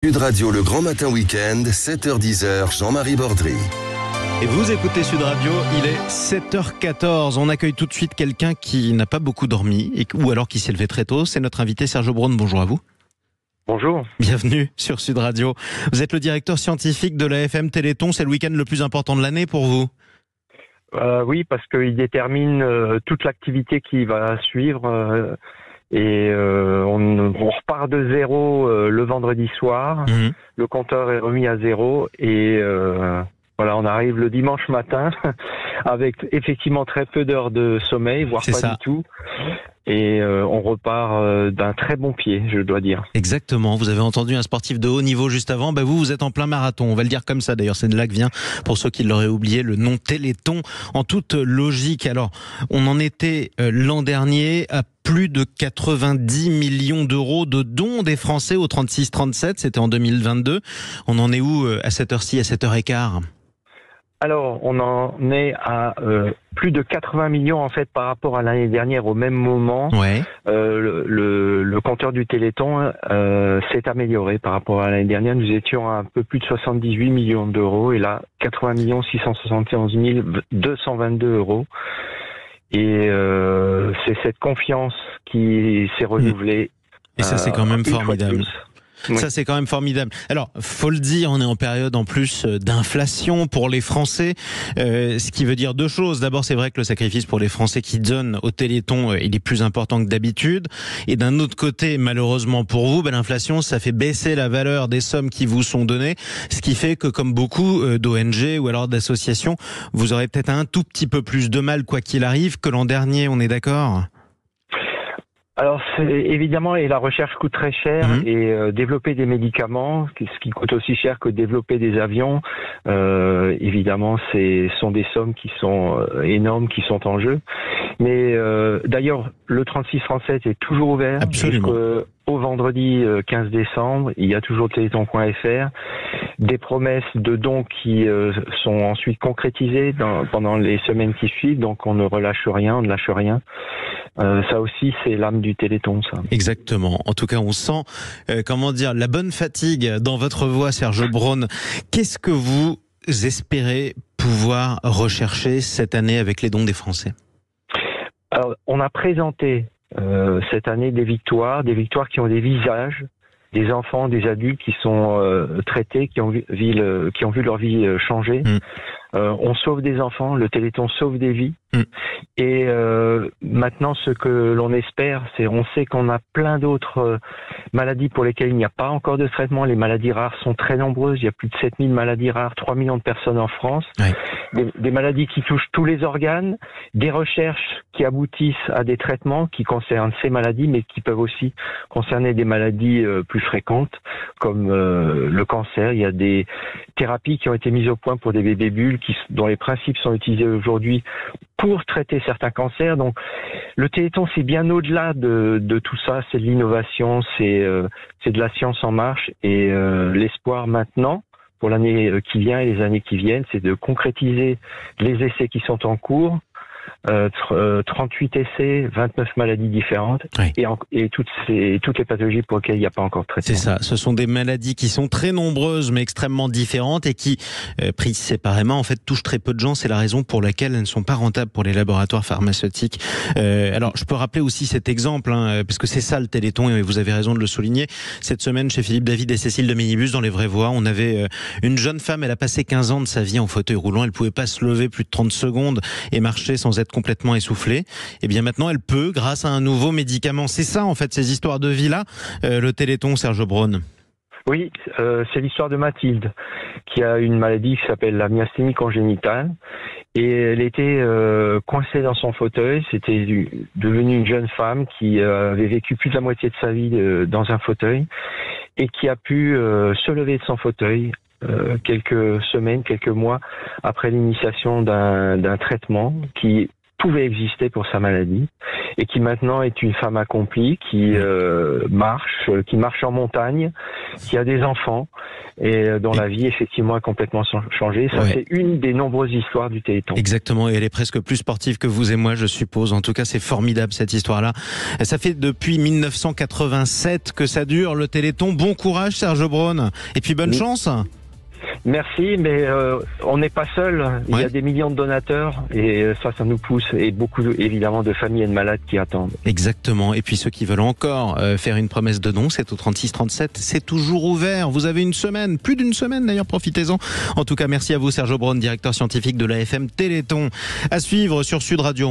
Sud Radio, le grand matin week-end, 7h-10h, Jean-Marie Bordry. Et vous écoutez Sud Radio, il est 7h14. On accueille tout de suite quelqu'un qui n'a pas beaucoup dormi, ou alors qui s'est levé très tôt. C'est notre invité Serge Braun. Bonjour à vous. Bonjour. Bienvenue sur Sud Radio. Vous êtes le directeur scientifique de la FM Téléthon. C'est le week-end le plus important de l'année pour vous? Oui, parce qu'il détermine toute l'activité qui va suivre. On repart de zéro le vendredi soir. Le compteur est remis à zéro et voilà, on arrive le dimanche matin avec effectivement très peu d'heures de sommeil, voire pas du tout. Et on repart d'un très bon pied, je dois dire. Exactement. Vous avez entendu un sportif de haut niveau juste avant. Vous êtes en plein marathon. On va le dire comme ça. D'ailleurs, c'est de là que vient, pour ceux qui l'auraient oublié, le nom Téléthon. En toute logique. Alors, on en était l'an dernier à plus de 90 millions d'euros de dons des Français au 36-37. C'était en 2022. On en est où à cette heure-ci, à 7h15? Alors, on en est à plus de 80 millions en fait par rapport à l'année dernière au même moment. Ouais. Le compteur du Téléthon s'est amélioré par rapport à l'année dernière. Nous étions à un peu plus de 78 millions d'euros et là 80 671 222 euros. Et c'est cette confiance qui s'est renouvelée. Et ça, c'est quand même formidable. Oui. Ça, c'est quand même formidable. Alors, faut le dire, on est en période en plus d'inflation pour les Français, ce qui veut dire deux choses. D'abord, c'est vrai que le sacrifice pour les Français qui donnent au Téléthon, il est plus important que d'habitude. Et d'un autre côté, malheureusement pour vous, l'inflation, ça fait baisser la valeur des sommes qui vous sont données, ce qui fait que, comme beaucoup d'ONG ou alors d'associations, vous aurez peut-être un tout petit peu plus de mal, quoi qu'il arrive, que l'an dernier, on est d'accord ? Alors c'est évidemment, et la recherche coûte très cher, et développer des médicaments, ce qui coûte aussi cher que développer des avions, évidemment, sont des sommes qui sont énormes, qui sont en jeu. Mais d'ailleurs, le 36-37 est toujours ouvert jusqu'au vendredi 15 décembre. Il y a toujours téléthon.fr. Des promesses de dons qui sont ensuite concrétisées pendant les semaines qui suivent. Donc on ne relâche rien, on ne lâche rien. Ça aussi, c'est l'âme du Téléthon, ça. Exactement. En tout cas, on sent, la bonne fatigue dans votre voix, Serge Braun. Qu'est-ce que vous espérez pouvoir rechercher cette année avec les dons des Français? Alors, on a présenté cette année des victoires qui ont des visages, des enfants, des adultes qui sont traités, qui ont vu leur vie changer. On sauve des enfants, le Téléthon sauve des vies. Et maintenant, ce que l'on espère, on sait qu'on a plein d'autres maladies pour lesquelles il n'y a pas encore de traitement. Les maladies rares sont très nombreuses. Il y a plus de 7000 maladies rares, 3 millions de personnes en France. Des maladies qui touchent tous les organes, des recherches qui aboutissent à des traitements qui concernent ces maladies, mais qui peuvent aussi concerner des maladies plus fréquentes, comme le cancer. Il y a des thérapies qui ont été mises au point pour des bébés bulles, dont les principes sont utilisés aujourd'hui pour traiter certains cancers. Donc, le Téléthon, c'est bien au-delà de tout ça. C'est de l'innovation, c'est de la science en marche. Et l'espoir maintenant, pour l'année qui vient et les années qui viennent, c'est de concrétiser les essais qui sont en cours. 38 essais, 29 maladies différentes, et toutes les pathologies pour lesquelles il n'y a pas encore de traitement. C'est ça, ce sont des maladies qui sont très nombreuses mais extrêmement différentes et qui, prises séparément, en fait, touchent très peu de gens. C'est la raison pour laquelle elles ne sont pas rentables pour les laboratoires pharmaceutiques. Alors, je peux rappeler aussi cet exemple, parce que c'est ça le Téléthon, et vous avez raison de le souligner. Cette semaine, chez Philippe David et Cécile de Minibus, dans Les Vraies Voix, on avait une jeune femme, elle a passé 15 ans de sa vie en fauteuil roulant, elle pouvait pas se lever plus de 30 secondes et marcher sans être complètement essoufflée. Et bien maintenant, elle peut, grâce à un nouveau médicament. C'est ça, en fait, ces histoires de vie-là, le Téléthon, Serge Braun. Oui, c'est l'histoire de Mathilde, qui a une maladie qui s'appelle la myasthénie congénitale. Et elle était coincée dans son fauteuil. C'était devenue une jeune femme qui avait vécu plus de la moitié de sa vie dans un fauteuil et qui a pu se lever de son fauteuil quelques semaines, quelques mois après l'initiation d'un traitement qui pouvait exister pour sa maladie et qui maintenant est une femme accomplie qui marche en montagne, qui a des enfants et dont la vie effectivement a complètement changé. Ça, c'est une des nombreuses histoires du Téléthon. Exactement, et elle est presque plus sportive que vous et moi, je suppose. En tout cas, c'est formidable cette histoire-là. Ça fait depuis 1987 que ça dure, le Téléthon. Bon courage, Serge Braun, et puis bonne chance. Merci, mais on n'est pas seul. Il y a des millions de donateurs et ça nous pousse. Et beaucoup, évidemment, de familles et de malades qui attendent. Exactement. Et puis ceux qui veulent encore faire une promesse de don, c'est au 36-37. C'est toujours ouvert. Vous avez une semaine, plus d'une semaine d'ailleurs, profitez-en. En tout cas, merci à vous, Serge Braun, directeur scientifique de l'AFM Téléthon. À suivre sur Sud Radio.